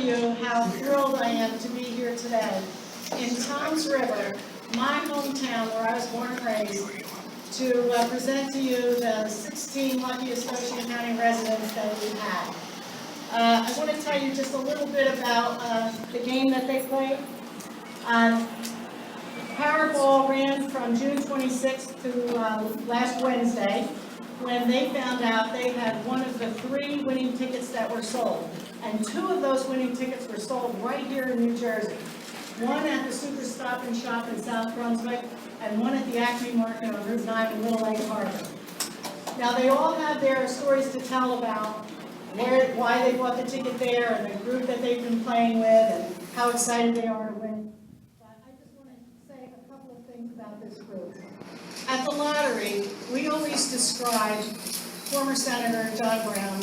you how thrilled I am to be here today in Toms River, my hometown where I was born and raised, to present to you the 16 luckiest Ocean County residents that we had. I want to tell you just a little bit about the game that they played. Powerball ran from June 26th to last Wednesday, when they found out they had one of the 3 winning tickets that were sold. And 2 of those winning tickets were sold right here in New Jersey. One at the Superstorm Sandy in South Brunswick, and one at the Acme Market on Route 9 in Little Lake Harbor. Now they all have their stories to tell about why they bought the ticket there, and the group that they've been playing with, and how excited they are to win. But I just want to say a couple of things about this group. At the lottery, we always describe former Senator John Brown,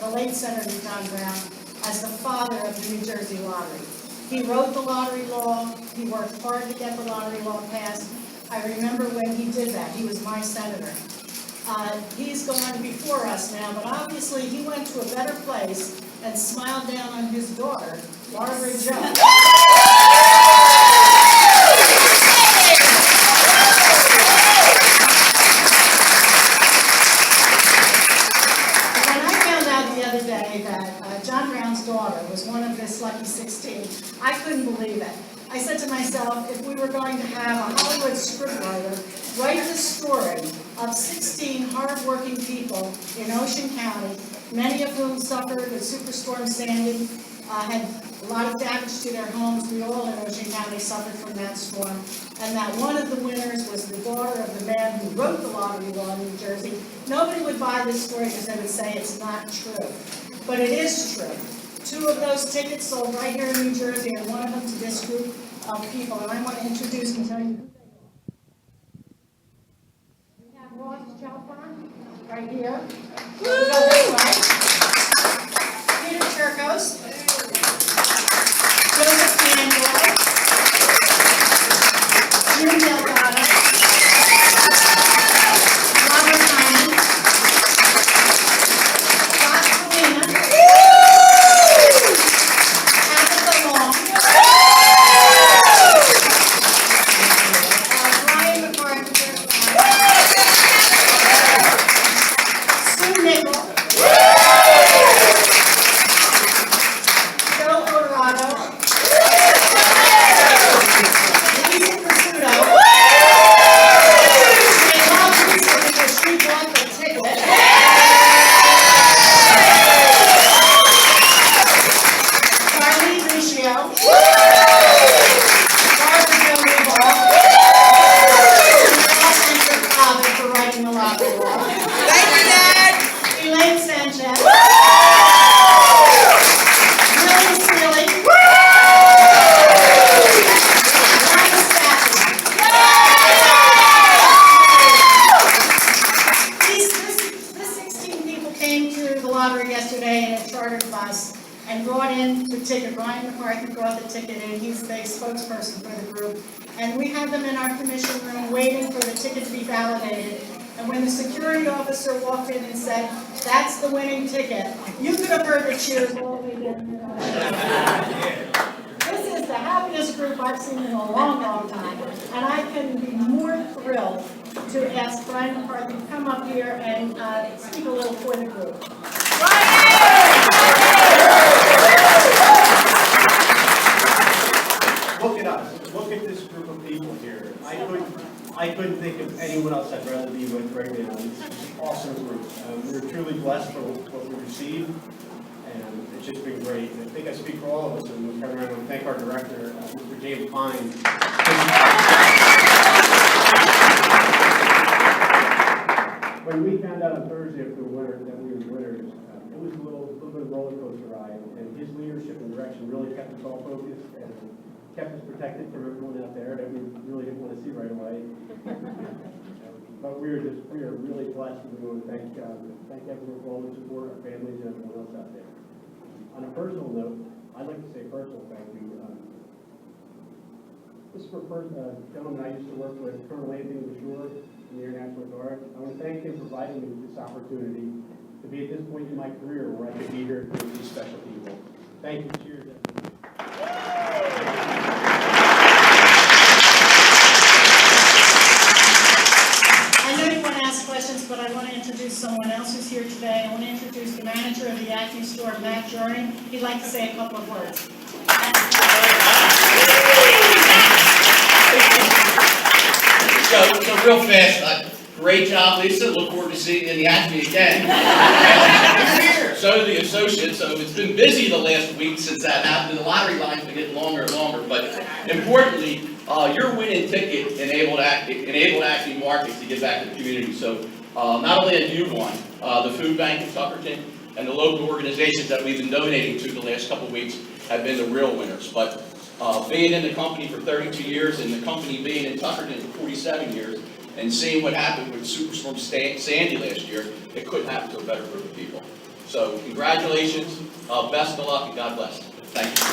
the late Senator John Brown, as the father of the New Jersey lottery. He wrote the lottery law. He worked hard to get the lottery law passed. I remember when he did that. He was my senator. He's gone before us now, but obviously he went to a better place and smiled down on his daughter, Barbara Jo. John Brown's daughter was one of this lucky 16. I couldn't believe it. I said to myself, if we were going to have a Hollywood scriptwriter write the story of 16 hardworking people in Ocean County, many of whom suffered with Superstorm Sandy, had a lot of damage to their homes. We all in Ocean County suffered from that storm. And that one of the winners was the daughter of the man who wrote the lottery law in New Jersey. Nobody would buy this story because they would say it's not true. But it is true. 2 of those tickets sold right here in New Jersey, and one of them to this group of people. And I want to introduce and tell you who they are. We have Ross Chalfant right here. We'll go this way. Peter Chirkos. Joseph D'Angelo. Jim Delgado. Robert Hyman. And brought in the ticket. Brian McCarthy brought the ticket in. He's the spokesperson for the group. And we had them in our commission room waiting for the ticket to be validated. And when the security officer walked in and said, "That's the winning ticket," you could have heard the cheers all the way down. This is the happiest group I've seen in a long, long time. And I couldn't be more thrilled to ask Brian McCarthy to come up here and speak a little for the group. Look at us. Look at this group of people here. I couldn't think of anyone else I'd rather be with right now. It's an awesome group. We're truly blessed for what we received, and it's just been great. And I think I speak for all of us, and we'll turn around and thank our director, Mr. James Pine. When we found out on Thursday that we were winners, it was a little bit of a roller coaster ride, and his leadership and direction really kept us all focused and kept us protected from everyone out there that we really didn't want to see right away. But we are really blessed, and we want to thank everyone for all the support, our families, and everyone else out there. On a personal note, I'd like to say a personal thank you. This is for a gentleman I used to work with, Colonel Anthony Bashur in the Air National Guard. I want to thank him for providing me with this opportunity to be at this point in my career where I could be here with these special people. Thank you. Cheers. adjourning, he'd like to say a couple of words. So real fast, great job, Lisa. Look forward to seeing you in the Acme again. So do the associates. So it's been busy the last week since that happened. The lottery line's been getting longer and longer. But importantly, your winning ticket enabled Acme Markets to give back to the community. So not only have you won, the food bank in Tuckerton and the local organizations that we've been donating to the last couple of weeks have been the real winners. But being in the company for 32 years and the company being in Tuckerton for 47 years and seeing what happened with Superstorm Sandy last year, it couldn't happen to a better group of people. So congratulations, best of luck, and God bless. Thank you.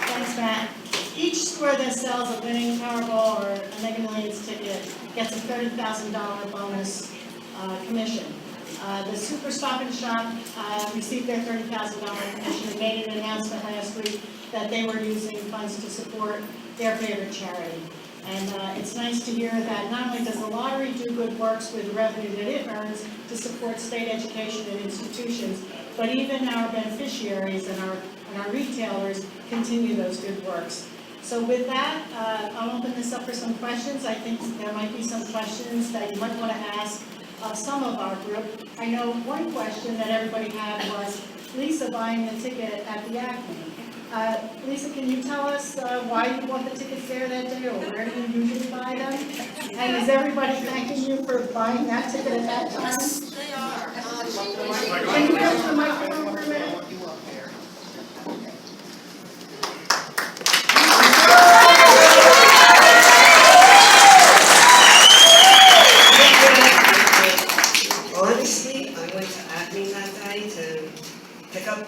Thanks, Matt. Each store that sells a winning Powerball or a Mega Millions ticket gets a $30,000 bonus commission. The Super Stop and Shop received their $30,000 commission and made an announcement last week that they were using funds to support their favorite charity. And it's nice to hear that not only does the lottery do good works with the revenue that it earns to support state education and institutions, but even our beneficiaries and our retailers continue those good works. So with that, I'll open this up for some questions. I think there might be some questions that you might want to ask of some of our group. I know one question that everybody had was Lisa buying the ticket at the Acme. Lisa, can you tell us why you bought the tickets there that day, or where do you usually buy them? And is everybody thanking you for buying that ticket at that time? Yes, they are. Can you go to the microphone for a minute? Honestly, I went to Acme that day to pick up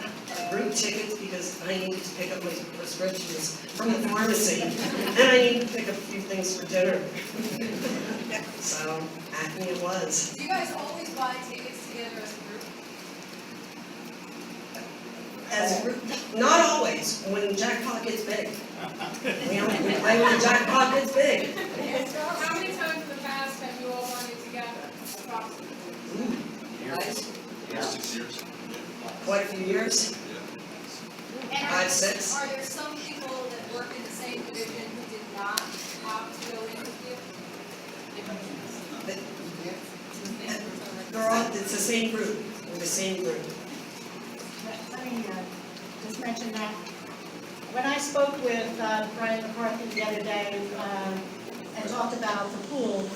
group tickets because I needed to pick up my prescriptions from the pharmacy. And I needed to pick up a few things for dinner. So, Acme it was. Do you guys always buy tickets together as a group? Not always, when the jackpot gets big. We only play when the jackpot gets big. How many times in the past have you all done it together, approximately? Guys, 6 years. quite a few years. And 5, 6. Are there some people that work in the same division who did not opt to go in with you? They're all, it's the same group, we're the same group. Let me just mention that when I spoke with Brian McCarthy the other day and talked about the pool,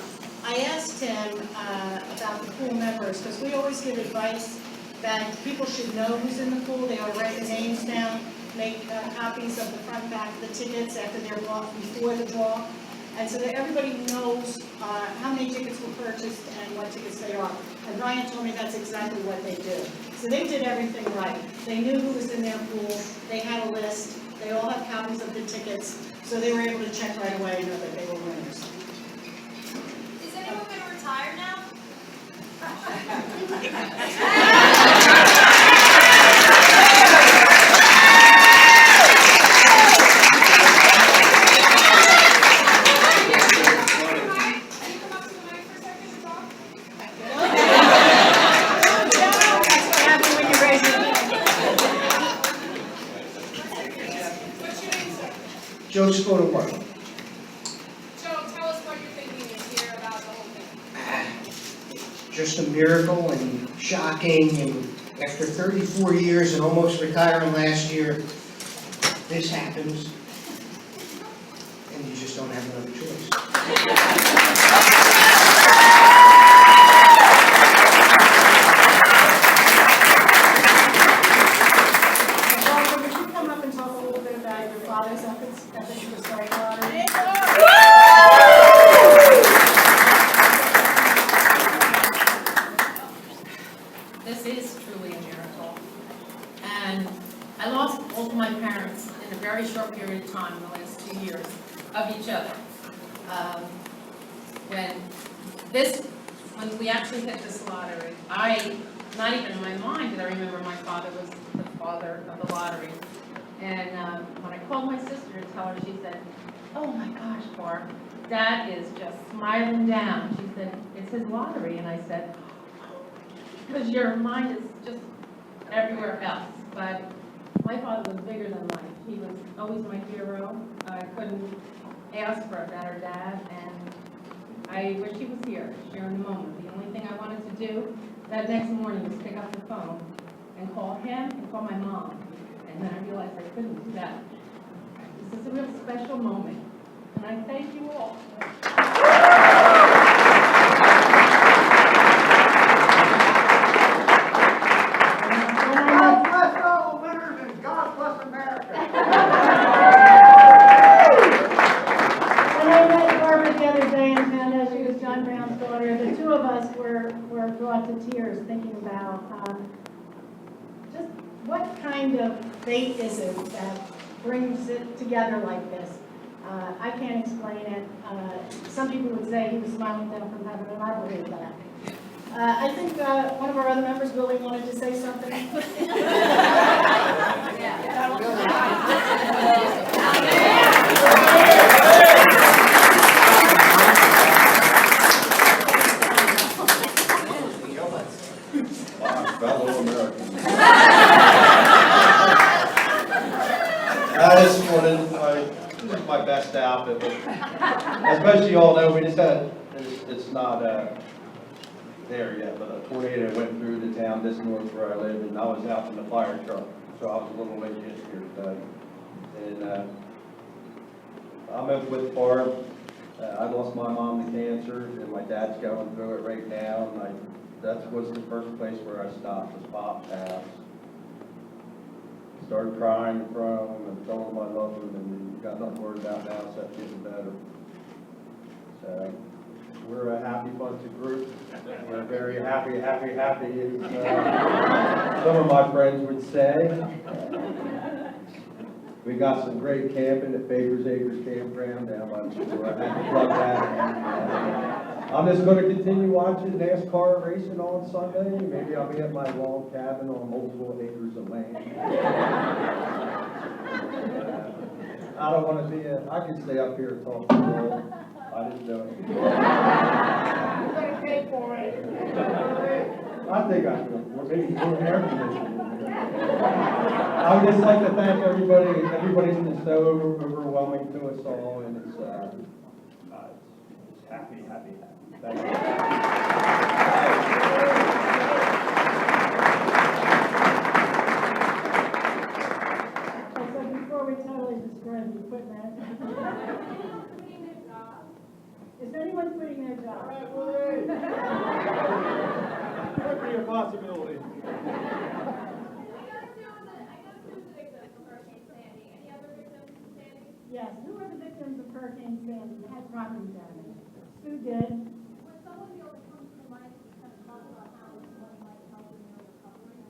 I asked him about the pool members, because we always give advice that people should know who's in the pool. They ought to write their names down, make copies of the front and back of the tickets after they're bought, before the draw, and so that everybody knows how many tickets were purchased and what tickets they are. And Brian told me that's exactly what they do. So they did everything right. They knew who was in their pool, they had a list, they all have copies of the tickets, so they were able to check right away and know that they were winners. Is anyone going to retire now? Joe's photo work. Joe, tell us what you're thinking this year about the whole thing. Just a miracle and shocking, and after 34 years and almost retiring last year, this happens, and you just don't have another choice. Walter, would you come up and talk a little bit about your father's efforts at the Superstorm Sandy? This is truly a miracle. And I lost both of my parents in a very short period of time, the last 2 years, of each other. When we actually hit this lottery, not even in my mind did I remember my father was the father of the lottery. And when I called my sister to tell her, she said, "Oh my gosh, Barb, Dad is just smiling down." She said, "It's his lottery." And I said, "Oh because your mind is just everywhere else. But my father was bigger than life. He was always my hero. I couldn't ask for a better dad, and I wish he was here, sharing the moment. The only thing I wanted to do that next morning was pick up the phone and call him and call my mom. And then I realized I couldn't do that. This is a real special moment, and I thank you all. God bless all winners and God bless America. When I met Barbara the other day and found out she was John Brown's daughter, the two of us were brought to tears thinking about just what kind of fate is it that brings it together like this. I can't explain it. Some people would say he was smiling down from heaven, and I believe that. I think one of our other members, Willie, wanted to say something. Fellow Americans. I just wanted, this is my best outfit, but as most of you all know, we just had, it's not there yet, but a tornado went through the town just north where I live, and I was out in the fire truck, so I was a little late getting here today. And I'm up with Barb. I lost my mom to cancer, and my dad's going through it right now, and that was the first place where I stopped, was Pop's house. Started crying in front of him and told him I loved him, and got nothing worried about now, except getting better. So, we're a happy bunch of group. We're very happy, as some of my friends would say. We got some great camping at Baker's Acres Campground down by the shore. I had to plug that. I'm just going to continue watching NASCAR racing on Sunday. Maybe I'll be at my log cabin on multiple acres of land. I don't want to be I can stay up here and talk to you all. I didn't know it. You're gonna pay for it. I think I could, or maybe more air conditioning. I would just like to thank everybody. Everybody's been so overwhelming to us all, and it's happy. Thank you. So before we totally destroy the equipment, is anyone quitting their job? Could be a possibility. I guess there was a victim of Hurricane Sandy. Any other victims of Sandy? Yes, who are the victims of Hurricane Sandy that had property damage? Who did? Would someone be able to come to the mic and kind of talk about how this money might help in their recovery?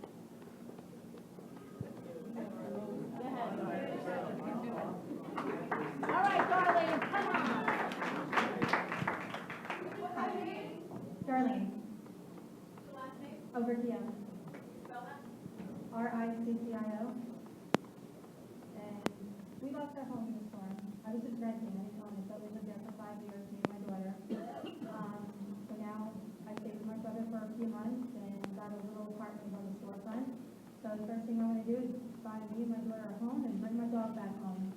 All right, Darlene, come on. What's your name? Darlene, Your last name? Overkill, Spell that. RICCIO. And we lost our home in the storm. I was just renting, I didn't own it, but we lived there for 5 years, me and my daughter. So now I stayed with my brother for a few months and got a little apartment on the storefront. So the first thing I want to do is buy me and my daughter a home and bring my dog back home.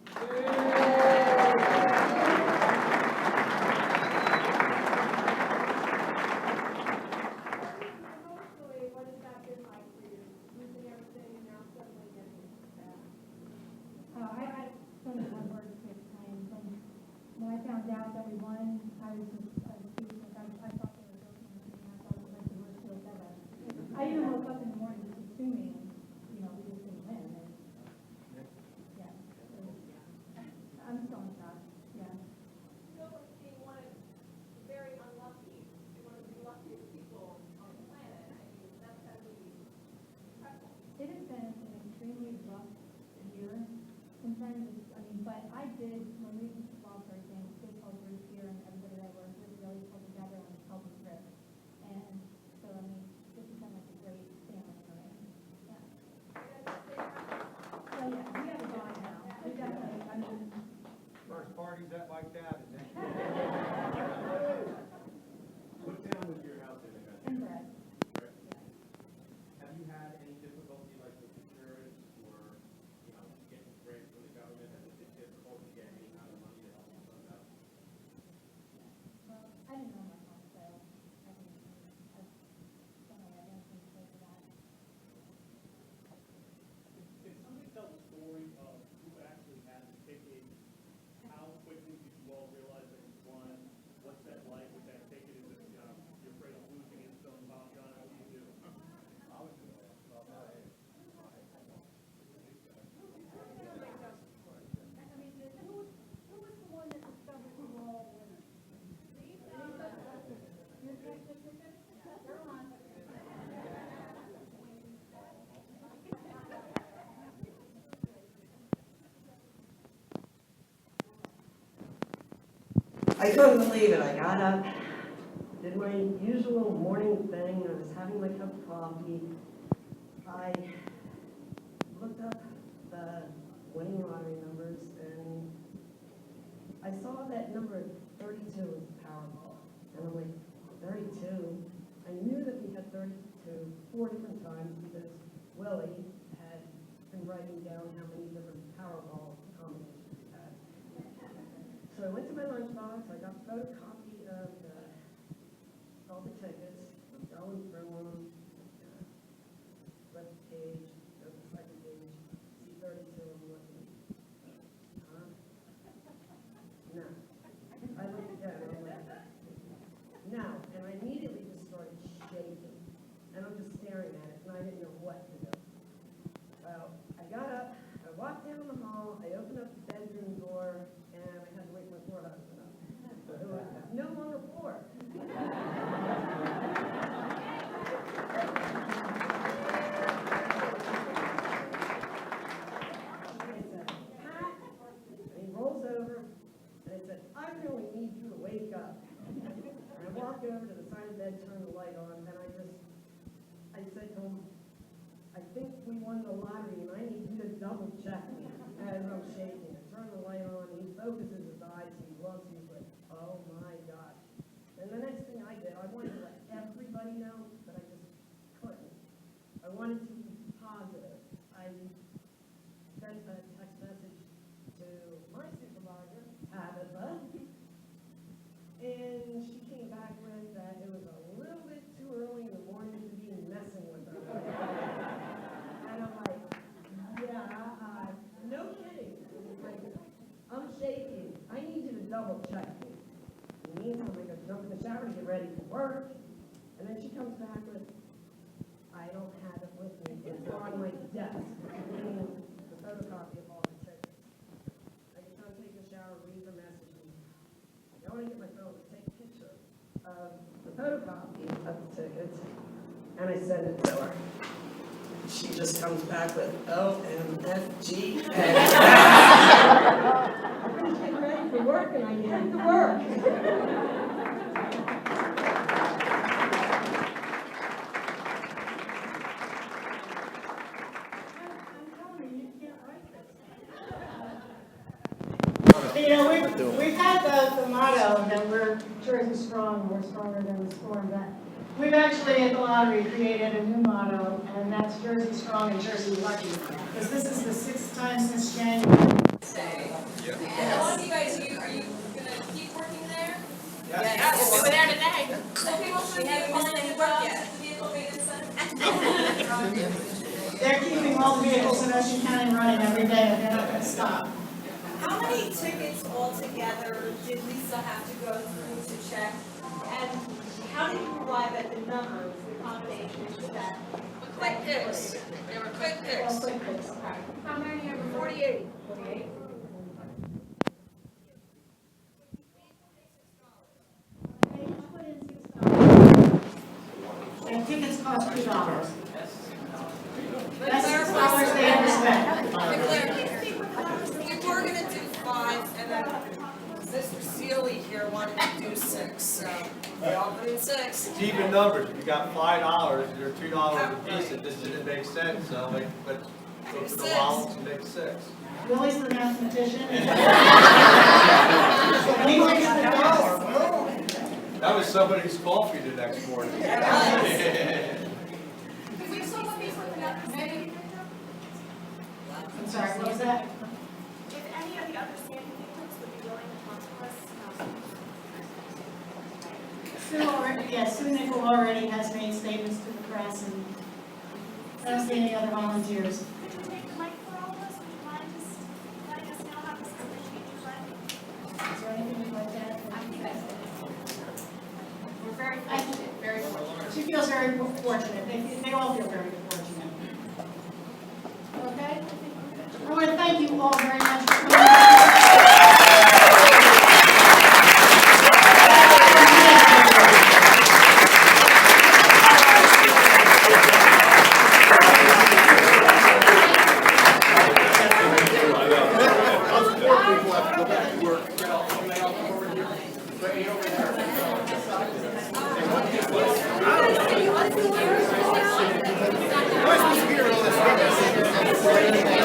Emotionally, what has that been like for you? Losing everything and now suddenly getting it back? I don't know what word to explain. When I found out that we won, I was just speechless. I thought they were joking with me. I thought it was like the worst joke ever. I even woke up in the morning just assuming, we just didn't win. Yeah. I'm still in shock. Yeah. You know, being one of very unlucky, one of the luckiest people on the planet, I mean, that's gotta be incredible. It has been an extremely rough year. Sometimes but I did, when we lost everything, this whole group here and everybody that I worked with really pulled together and helped me through. And so, this has been like a great family for me. Yeah. So, yeah, we have a bond now. We definitely, First parties that like that. What town was your house in? Inbred. I couldn't believe it. I got up, did my usual morning thing. I was having my cup of coffee. I looked up the winning lottery numbers, and I saw that number 32 was Powerball. And I'm like, 32? I knew that we had 32 4 different times because Willie had been writing down how many different Powerball combinations we had. So I went to my lunchbox, I got a photocopy of all the tickets, going through them, flip the page, go to the second page, see 32, I'm looking. Huh? No. I looked again, I'm like, no, and I immediately just started shaking. And I'm just staring at it, and I didn't know what to do. Well, I got up, I walked down the hall, I opened up the bedroom door, and I had to wake my poor husband up. It was no longer poor. I said, Pat, and he rolls over, and I said, I really need you to wake up. And I walked over to the side of the bed, turned the light on, and I said to him, I think we won the lottery, and I need you to double check me as I'm shaking. I turn the light on, he focuses his eyes, he looks, he's like, oh my gosh. And the next thing I did, I wanted to let everybody know, but I just couldn't. I wanted to be positive. I sent a text message to my supervisor, Tabitha, and she came back with that it was a little bit too early in the morning to be messing with her. And I'm like, yeah, no kidding. Like, I'm shaking. I need you to double check me. In the meantime, I go jump in the shower to get ready for work. And then she comes back with, I don't have it with me. It's on my desk, meaning the photocopy of all the tickets. I get done taking a shower, read the message. I want to get my phone to take a picture of the photocopy of the tickets, and I send it to her. She just comes back with OMFG. I'm going to get ready for work, and I head to work. I'm telling you, you can't write this. You know, we've had the motto that we're Jersey strong, we're stronger than the storm. But we've actually at the lottery created a new motto, and that's Jersey strong and Jersey lucky. Because this is the 6th time since January. And all of you guys, are you gonna keep working there? Yes, we were there today. So people should be calling the jobs at the vehicle maintenance center? They're keeping all the vehicles in Ocean County running every day, and they're not going to stop. How many tickets altogether did Lisa have to go through to check? And how did you arrive at the numbers, the combinations that? Quick picks. They were quick picks. How many are 48. 48? And tickets cost $2. That's $6 they ever spent. We were gonna do 5, and then Mr. Seeley here wanted to do 6, so we all put in 6. It's even numbers, if you got $5, you're $2 a piece, it just didn't make sense, so like, but go to the wallets and make 6. Willie's the mathematician. He likes the dollar. That was somebody's coffee the next morning. Because we saw what these were the other Sandy. I'm sorry, what was that? If any of the other Sandy victims would be willing to talk to us. Sue already, yeah, Sue Nickel already has made statements to the press, and I don't see any other volunteers. Could you take the mic for all of us? Would you mind just letting us know how this information is led? Is there anything you'd like to add? I think that's it. We're very fortunate, very fortunate. She feels very fortunate. They all feel very fortunate. Okay? I want to thank you all very much for coming. birthday.